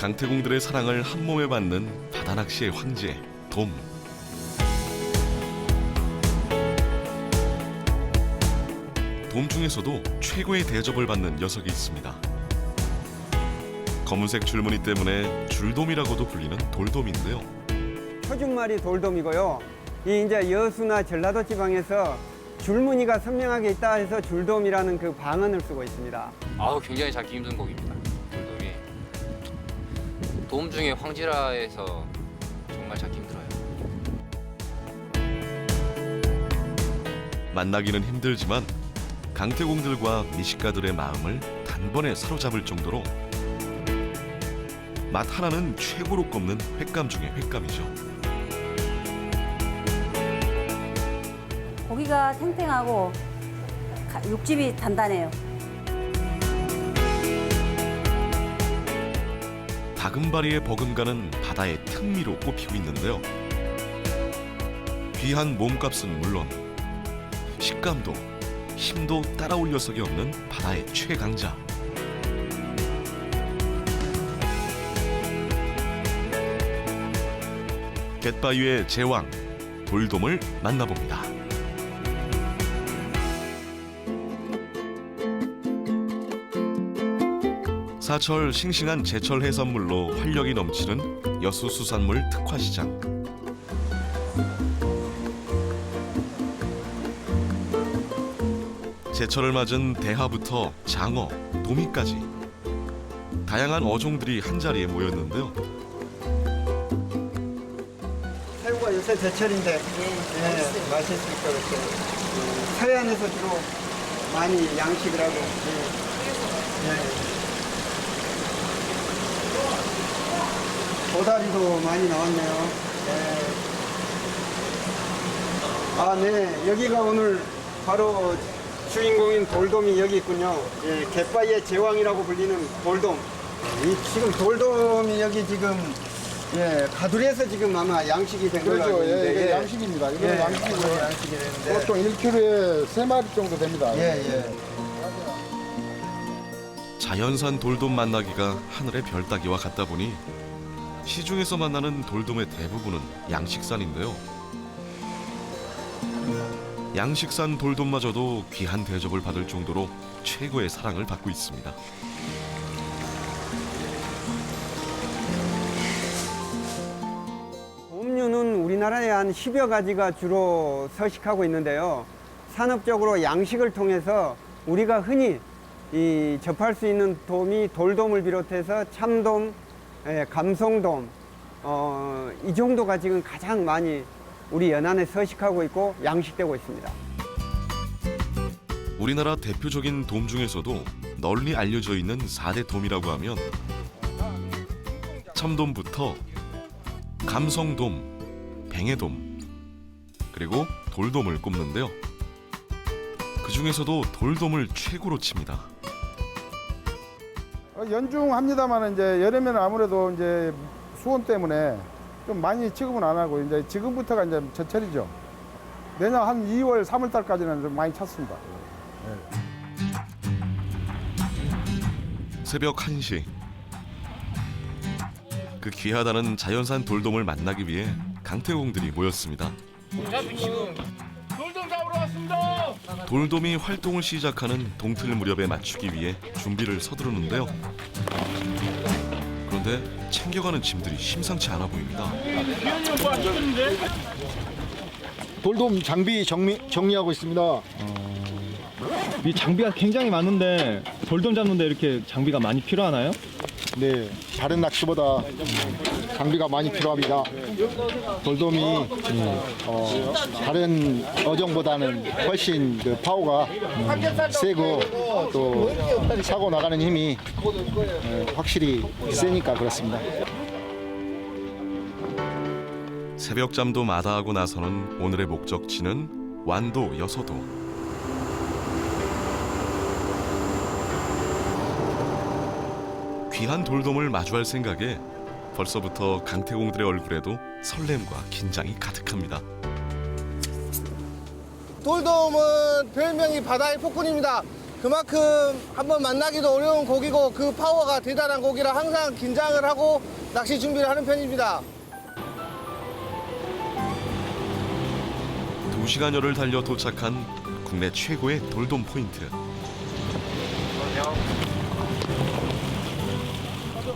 강태공들의 사랑을 한 몸에 받는 바다 낚시의 황제 돔. 돔 중에서도 최고의 대접을 받는 녀석이 있습니다. 검은색 줄무늬 때문에 줄돔이라고도 불리는 돌돔인데요. 표준말이 돌돔이고요. 이 이제 여수나 전라도 지방에서 줄무늬가 선명하게 있다 해서 줄돔이라는 그 방언을 쓰고 있습니다. 아우 굉장히 잡기 힘든 고기입니다. 돌돔이 돔 중에 황지라 해서 정말 잡기 힘들어요. 만나기는 힘들지만 강태공들과 미식가들의 마음을 단번에 사로잡을 정도로 맛 하나는 최고로 꼽는 횟감 중의 횟감이죠. 고기가 탱탱하고 육즙이 단단해요. 다금바리의 버금가는 바다의 특미로 꼽히고 있는데요. 귀한 몸값은 물론 식감도 힘도 따라올 녀석이 없는 바다의 최강자. 갯바위의 제왕 돌돔을 만나봅니다. 사철 싱싱한 제철 해산물로 활력이 넘치는 여수 수산물 특화시장. 제철을 맞은 대하부터 장어, 도미까지 다양한 어종들이 한자리에 모였는데요. 새우가 요새 제철인데 맛있을 것 같아요. 서해안에서 주로 많이 양식을 하고. 도다리도 많이 나왔네요. 아, 네. 여기가 오늘 바로 주인공인 돌돔이 여기 있군요. 예, 갯바위의 제왕이라고 불리는 돌돔. 지금 돌돔이 여기 지금 가두리에서 지금 아마 양식이 된 걸로 알고 그렇죠. 있는데. 이게 양식입니다. 이거는 양식이고요. 양식이 되는데. 보통 1kg에 3마리 정도 됩니다. 자연산 돌돔 만나기가 하늘의 별 따기와 같다 보니 시중에서 만나는 돌돔의 대부분은 양식산인데요. 양식산 돌돔마저도 귀한 대접을 받을 정도로 최고의 사랑을 받고 있습니다. 돔류는 우리나라에 한 10여 가지가 주로 서식하고 있는데요. 산업적으로 양식을 통해서 우리가 흔히 접할 수 있는 돔이 돌돔을 비롯해서 참돔, 감성돔, 이 정도가 지금 가장 많이 우리 연안에 서식하고 있고 양식되고 있습니다. 우리나라 대표적인 돔 중에서도 널리 알려져 있는 4대 돔이라고 하면 참돔부터 감성돔, 뱅에돔, 그리고 돌돔을 꼽는데요. 그 중에서도 돌돔을 최고로 칩니다. 연중합니다만 이제 여름에는 아무래도 이제 수온 때문에 좀 많이 취급은 안 하고 이제 지금부터가 이제 제철이죠. 내년 한 2월, 3월 달까지는 좀 많이 찼습니다. 새벽 1시. 그 귀하다는 자연산 돌돔을 만나기 위해 강태공들이 모였습니다. 돌돔 잡으러 왔습니다. 돌돔이 활동을 시작하는 동틀 무렵에 맞추기 위해 준비를 서두르는데요. 그런데 챙겨가는 짐들이 심상치 않아 보입니다. 돌돔 장비 정리하고 있습니다. 이 장비가 굉장히 많은데 돌돔 잡는데 이렇게 장비가 많이 필요하나요? 네, 다른 낚시보다 장비가 많이 필요합니다. 돌돔이 다른 어종보다는 훨씬 그 파워가 세고 또 사고 나가는 힘이 확실히 세니까 그렇습니다. 새벽잠도 마다하고 나서는 오늘의 목적지는 완도 여서도. 귀한 돌돔을 마주할 생각에 벌써부터 강태공들의 얼굴에도 설렘과 긴장이 가득합니다. 돌돔은 별명이 바다의 폭군입니다. 그만큼 한번 만나기도 어려운 고기고 그 파워가 대단한 고기라 항상 긴장을 하고 낚시 준비를 하는 편입니다. 2시간여를 달려 도착한 국내 최고의 돌돔 포인트.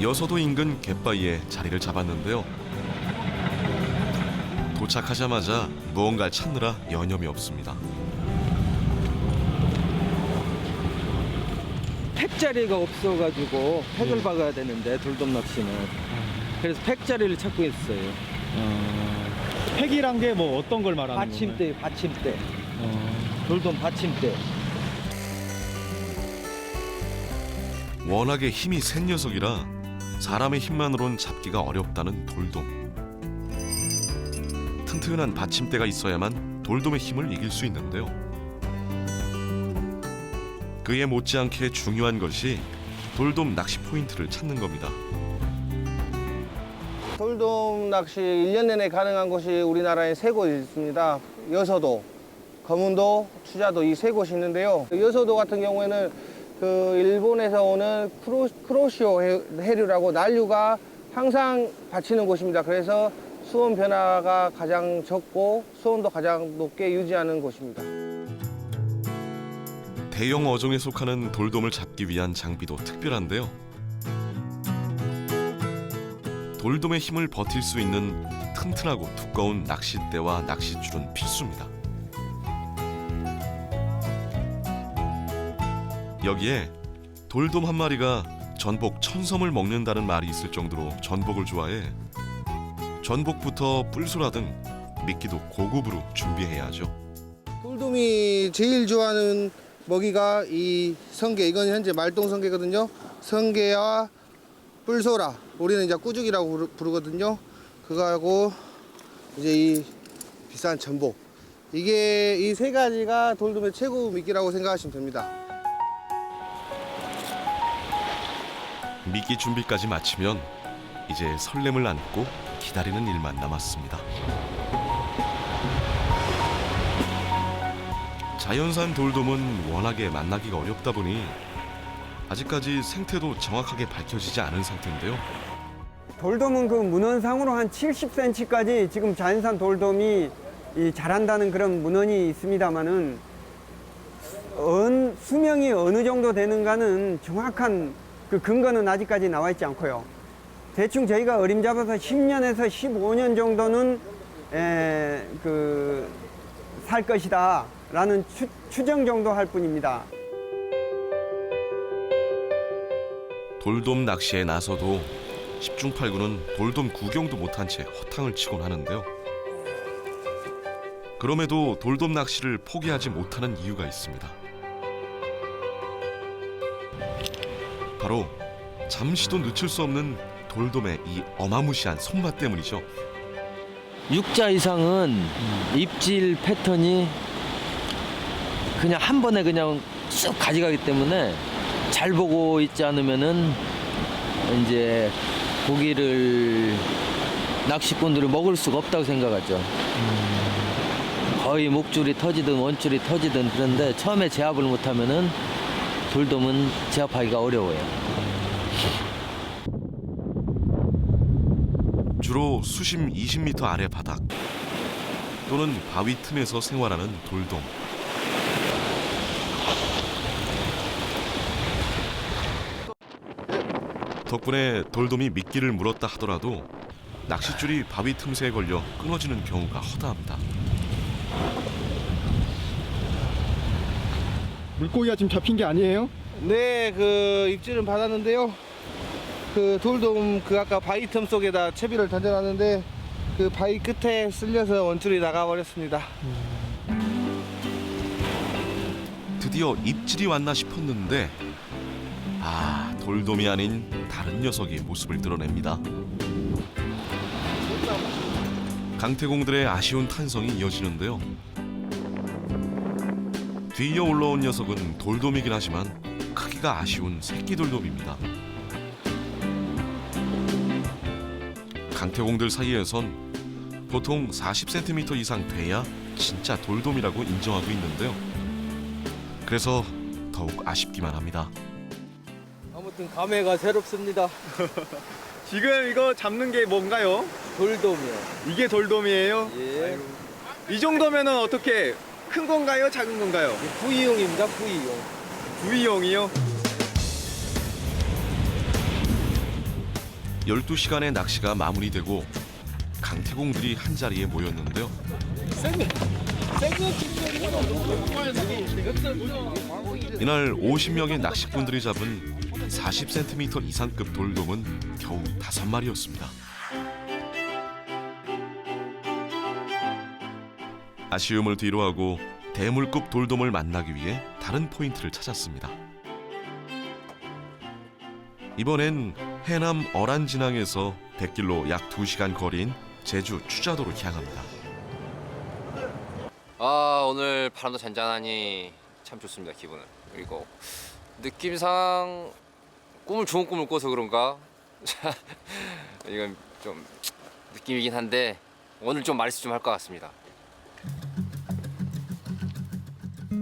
여서도 인근 갯바위에 자리를 잡았는데요. 도착하자마자 무언가를 찾느라 여념이 없습니다. 팩자리가 없어가지고 팩을 박아야 되는데 돌돔 낚시는 그래서 팩자리를 찾고 있어요. 팩이란 게 뭐 어떤 걸 말하는 건가요? 받침대, 받침대. 돌돔 받침대. 워낙에 힘이 센 녀석이라 사람의 힘만으론 잡기가 어렵다는 돌돔. 튼튼한 받침대가 있어야만 돌돔의 힘을 이길 수 있는데요. 그에 못지않게 중요한 것이 돌돔 낚시 포인트를 찾는 겁니다. 돌돔 낚시 1년 내내 가능한 곳이 우리나라에 3곳 있습니다. 여서도, 거문도, 추자도 이 3곳이 있는데요. 여서도 같은 경우에는 그 일본에서 오는 크로시오 해류라고 난류가 항상 받치는 곳입니다. 그래서 수온 변화가 가장 적고 수온도 가장 높게 유지하는 곳입니다. 대형 어종에 속하는 돌돔을 잡기 위한 장비도 특별한데요. 돌돔의 힘을 버틸 수 있는 튼튼하고 두꺼운 낚싯대와 낚싯줄은 필수입니다. 여기에 돌돔 한 마리가 전복 1000섬을 먹는다는 말이 있을 정도로 전복을 좋아해 전복부터 뿔소라 등 미끼도 고급으로 준비해야 하죠. 돌돔이 제일 좋아하는 먹이가 이 성게, 이건 현재 말똥 성게거든요. 성게와 뿔소라, 우리는 이제 꾸죽이라고 부르거든요. 그거하고 이제 이 비싼 전복. 이게 이 3가지가 돌돔의 최고 미끼라고 생각하시면 됩니다. 미끼 준비까지 마치면 이제 설렘을 안고 기다리는 일만 남았습니다. 자연산 돌돔은 워낙에 만나기가 어렵다 보니 아직까지 생태도 정확하게 밝혀지지 않은 상태인데요. 돌돔은 그 문헌상으로 한 70cm까지 지금 자연산 돌돔이 자란다는 그런 문헌이 있습니다만은 수명이 어느 정도 되는가는 정확한 그 근거는 아직까지 나와 있지 않고요. 대충 저희가 어림잡아서 10년에서 15년 정도는 살 것이다 라는 추정 정도 할 뿐입니다. 돌돔 낚시에 나서도 10중 8구는 돌돔 구경도 못한 채 허탕을 치곤 하는데요. 그럼에도 돌돔 낚시를 포기하지 못하는 이유가 있습니다. 바로 잠시도 늦출 수 없는 돌돔의 이 어마무시한 손맛 때문이죠. 6자 이상은 입질 패턴이 그냥 한 번에 그냥 쑥 가져가기 때문에 잘 보고 있지 않으면은 이제 고기를 낚시꾼들을 먹을 수가 없다고 생각하죠. 거의 목줄이 터지든 원줄이 터지든 그런데 처음에 제압을 못하면은 돌돔은 제압하기가 어려워요. 주로 수심 20m 아래 바닥 또는 바위 틈에서 생활하는 돌돔. 덕분에 돌돔이 미끼를 물었다 하더라도 낚싯줄이 바위 틈새에 걸려 끊어지는 경우가 허다합니다. 물고기가 지금 잡힌 게 아니에요? 네, 그 입질은 받았는데요. 그 돌돔 아까 바위 틈 속에다 채비를 던져놨는데 그 바위 끝에 쓸려서 원줄이 나가버렸습니다. 드디어 입질이 왔나 싶었는데 돌돔이 아닌 다른 녀석이 모습을 드러냅니다. 강태공들의 아쉬운 탄성이 이어지는데요. 뒤이어 올라온 녀석은 돌돔이긴 하지만 크기가 아쉬운 새끼 돌돔입니다. 강태공들 사이에선 보통 40cm 이상 돼야 진짜 돌돔이라고 인정하고 있는데요. 그래서 더욱 아쉽기만 합니다. 아무튼 감회가 새롭습니다. 지금 이거 잡는 게 뭔가요? 돌돔이요. 이게 돌돔이에요? 예. 이 정도면은 어떻게 큰 건가요? 작은 건가요? 구이용입니다. 구이용. 구이용이요? 12시간의 낚시가 마무리되고 강태공들이 한자리에 모였는데요. 이날 50명의 낚시꾼들이 잡은 40cm 이상급 돌돔은 겨우 5마리였습니다. 아쉬움을 뒤로하고 대물급 돌돔을 만나기 위해 다른 포인트를 찾았습니다. 이번엔 해남 어란진항에서 100길로 약 2시간 거리인 제주 추자도로 향합니다. 아, 오늘 바람도 잔잔하니 참 좋습니다. 기분은. 그리고 느낌상 좋은 꿈을 꿔서 그런가? 이건 좀 느낌이긴 한데 오늘 좀 말씀 좀 할 것 같습니다.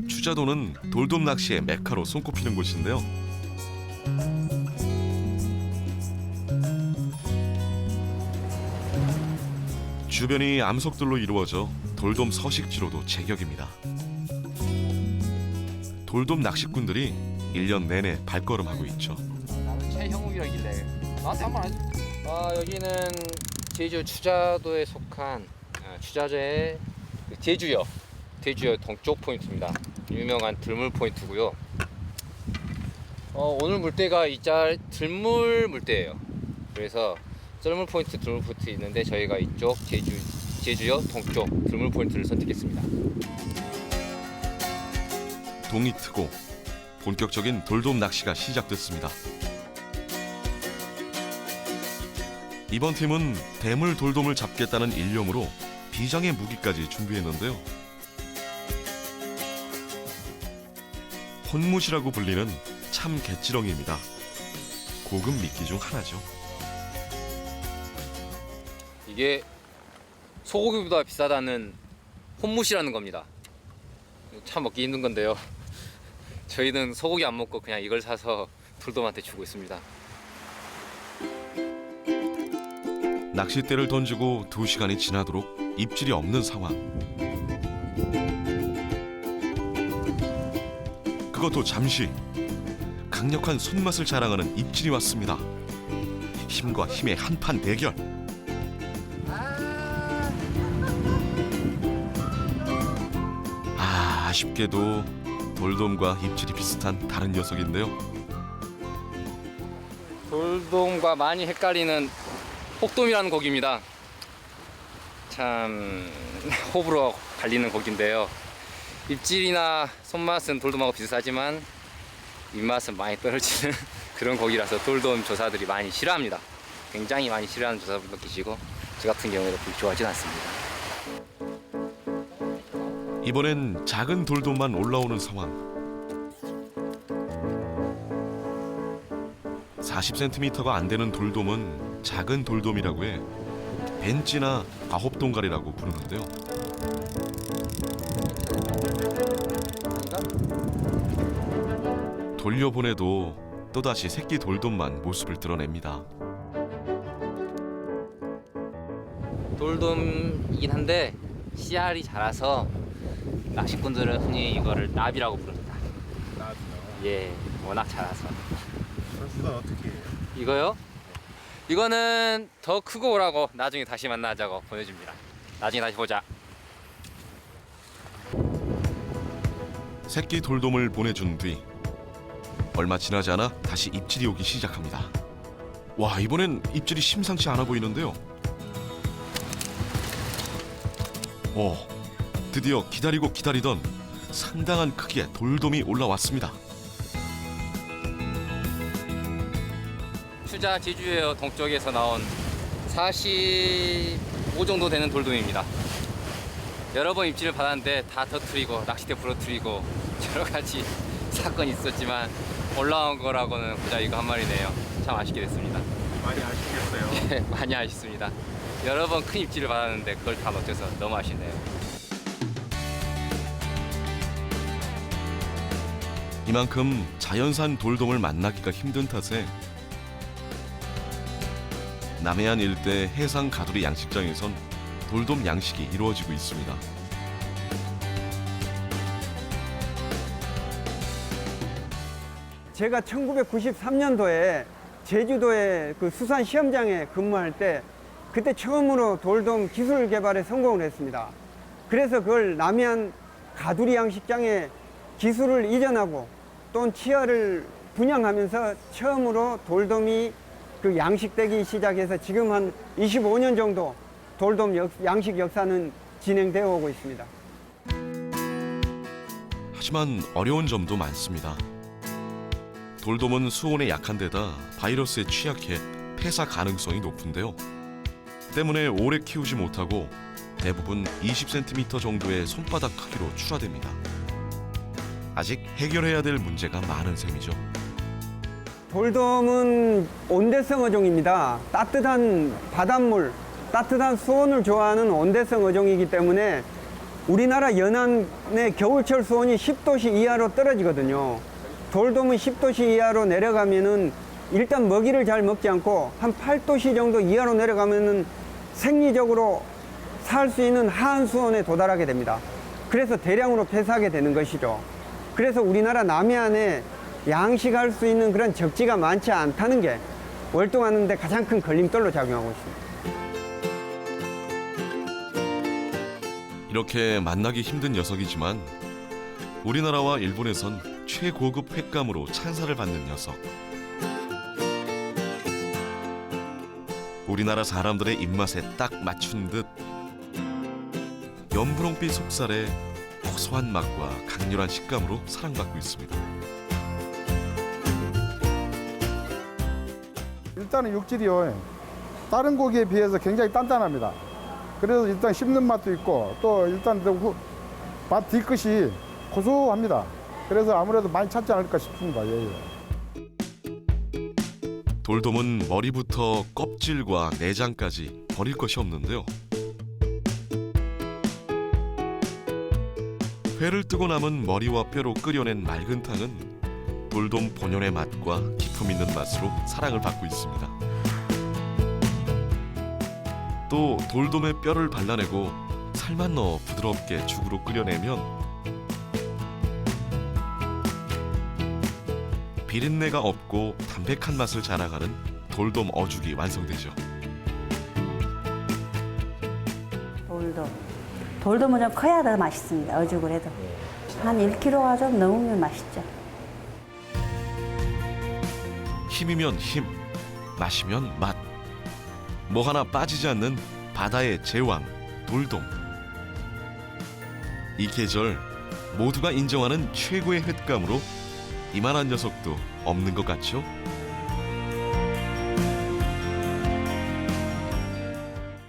추자도는 돌돔 낚시의 메카로 손꼽히는 곳인데요. 주변이 암석들로 이루어져 돌돔 서식지로도 제격입니다. 돌돔 낚시꾼들이 1년 내내 발걸음하고 있죠. 나는 최형욱이라길래 여기는 제주 추자도에 속한 추자도의 대주여 동쪽 포인트입니다. 유명한 들물 포인트고요. 오늘 물때가 들물 물때예요. 그래서 썰물 포인트, 들물 포인트 있는데 저희가 이쪽 제주여 동쪽 들물 포인트를 선택했습니다. 동이 트고 본격적인 돌돔 낚시가 시작됐습니다. 이번 팀은 대물 돌돔을 잡겠다는 일념으로 비장의 무기까지 준비했는데요. 혼무시라고 불리는 참 갯지렁이입니다. 고급 미끼 중 하나죠. 이게 소고기보다 비싸다는 혼무시라는 겁니다. 참 먹기 힘든 건데요. 저희는 소고기 안 먹고 그냥 이걸 사서 돌돔한테 주고 있습니다. 낚싯대를 던지고 2시간이 지나도록 입질이 없는 상황. 그것도 잠시 강력한 손맛을 자랑하는 입질이 왔습니다. 힘과 힘의 한판 대결. 아쉽게도 돌돔과 입질이 비슷한 다른 녀석인데요. 돌돔과 많이 헷갈리는 혹돔이라는 고기입니다. 참 호불호 갈리는 고기인데요. 입질이나 손맛은 돌돔하고 비슷하지만 입맛은 많이 떨어지는 그런 고기라서 돌돔 조사들이 많이 싫어합니다. 굉장히 많이 싫어하는 조사분도 계시고 저 같은 경우에도 그렇게 좋아하진 않습니다. 이번엔 작은 돌돔만 올라오는 상황. 40cm가 안 되는 돌돔은 작은 돌돔이라고 해 벤찌나 아홉동가리라고 부르는데요. 돌려보내도 또다시 새끼 돌돔만 모습을 드러냅니다. 돌돔이긴 한데 씨알이 자라서 낚시꾼들은 흔히 이거를 나비라고 부릅니다. 나비요? 예, 워낙 자라서. 선수는 어떻게 해요? 이거요? 이거는 더 크고 오라고 나중에 다시 만나자고 보내줍니다. 나중에 다시 보자. 새끼 돌돔을 보내준 뒤 얼마 지나지 않아 다시 입질이 오기 시작합니다. 와, 이번엔 입질이 심상치 않아 보이는데요. 드디어 기다리고 기다리던 상당한 크기의 돌돔이 올라왔습니다. 추자 제주의 동쪽에서 나온 45 정도 되는 돌돔입니다. 여러 번 입질을 받았는데 다 터트리고 낚싯대 부러뜨리고 여러 가지 사건이 있었지만 올라온 거라고는 고작 이거 한 마리네요. 참 아쉽게 됐습니다. 많이 아쉽겠어요. 예, 많이 아쉽습니다. 여러 번 큰 입질을 받았는데 그걸 다 놓쳐서 너무 아쉽네요. 이만큼 자연산 돌돔을 만나기가 힘든 탓에 남해안 일대 해상 가두리 양식장에선 돌돔 양식이 이루어지고 있습니다. 제가 1993년도에 제주도의 그 수산 시험장에 근무할 때 그때 처음으로 돌돔 기술 개발에 성공을 했습니다. 그래서 그걸 남해안 가두리 양식장에 기술을 이전하고 또 치어를 분양하면서 처음으로 돌돔이 그 양식되기 시작해서 지금 한 25년 정도 돌돔 양식 역사는 진행되어 오고 있습니다. 하지만 어려운 점도 많습니다. 돌돔은 수온에 약한 데다 바이러스에 취약해 폐사 가능성이 높은데요. 때문에 오래 키우지 못하고 대부분 20cm 정도의 손바닥 크기로 출하됩니다. 아직 해결해야 될 문제가 많은 셈이죠. 돌돔은 온대성 어종입니다. 따뜻한 바닷물, 따뜻한 수온을 좋아하는 온대성 어종이기 때문에 우리나라 연안의 겨울철 수온이 10도씨 이하로 떨어지거든요. 돌돔은 10도씨 이하로 내려가면은 일단 먹이를 잘 먹지 않고 한 8도씨 정도 이하로 내려가면은 생리적으로 살 수 있는 하한 수온에 도달하게 됩니다. 그래서 대량으로 폐사하게 되는 것이죠. 그래서 우리나라 남해안에 양식할 수 있는 그런 적지가 많지 않다는 게 월동하는 데 가장 큰 걸림돌로 작용하고 있습니다. 이렇게 만나기 힘든 녀석이지만 우리나라와 일본에선 최고급 횟감으로 찬사를 받는 녀석. 우리나라 사람들의 입맛에 딱 맞춘 듯 연분홍빛 속살에 고소한 맛과 강렬한 식감으로 사랑받고 있습니다. 일단은 육질이요. 다른 고기에 비해서 굉장히 단단합니다. 그래서 일단 씹는 맛도 있고 또 일단 맛 뒤끝이 고소합니다. 그래서 아무래도 많이 찾지 않을까 싶습니다. 예. 돌돔은 머리부터 껍질과 내장까지 버릴 것이 없는데요. 회를 뜨고 남은 머리와 뼈로 끓여낸 맑은 탕은 돌돔 본연의 맛과 기품 있는 맛으로 사랑을 받고 있습니다. 또 돌돔의 뼈를 발라내고 살만 넣어 부드럽게 죽으로 끓여내면 비린내가 없고 담백한 맛을 자랑하는 돌돔 어죽이 완성되죠. 돌돔은 좀 커야 더 맛있습니다. 어죽을 해도. 한 1kg가 좀 넘으면 맛있죠. 힘이면 힘, 맛이면 맛. 뭐 하나 빠지지 않는 바다의 제왕, 돌돔. 이 계절 모두가 인정하는 최고의 횟감으로 이만한 녀석도 없는 것 같죠?